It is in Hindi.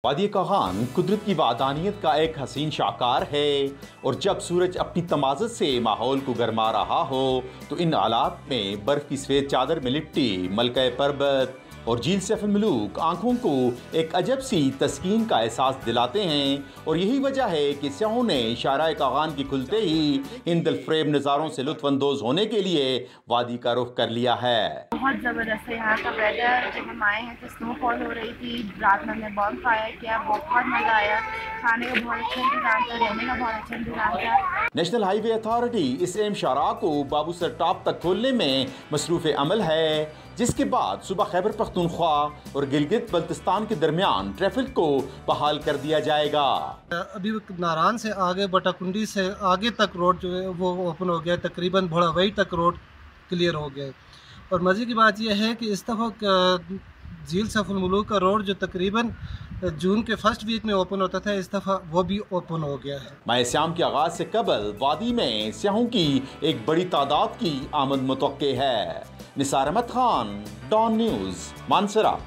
वादी कागान कुदरत की वादानियत का एक हसीन शाकार है और जब सूरज अपनी तमाज़त से माहौल को गरमा रहा हो तो इन हालात में बर्फ़ की सफ़ेद चादर में लिपटी मलका पर्वत और झील सैफ अल मलूक आंखों को एक अजब सी तस्कीन का एहसास दिलाते हैं। और यही वजह है कि सयाहों ने शाराए कागान की खुलते ही इन दिलफ्रेब नज़ारों से लुत्फ़अंदोज़ होने के लिए वादी का रुख कर लिया है। बहुत ज़बरदस्त है यहाँ का वेदर। जब हम आए हैं तो स्नोफॉल हो रही थी, रात में हमने बॉन फायर किया, बहुत मज़ा आया। खाने का बहुत अच्छा इंतजाम था, रहने का बहुत अच्छा इंतजाम था। नेशनल हाईवे अथॉरिटी इस अहम शाहराह को बाबूसर टॉप तक खोलने में मसरूफ़ अमल है, जिसके बाद सुबह खैबर पख्तूनख्वा और गिलगित बल्तिस्तान के दरमियान ट्रैफिक को बहाल कर दिया जाएगा। अभी नारान से आगे बटाकुंडी से आगे तक रोड जो है वो ओपन हो गया, तकरीबन भोड़ावई तक रोड क्लियर हो गया। और मज़े की बात यह है कि इस दफ़ा झील सैफ अल मलूक का रोड जो तकरीबन जून के फर्स्ट वीक में ओपन होता था, इस दफ़ा वो भी ओपन हो गया है। माह श्याम के आगाज से कबल वादी में सयाहों की एक बड़ी तादाद की आमद मुतवक्के है। निसार अहमद खान, डॉन न्यूज़, मानसरा।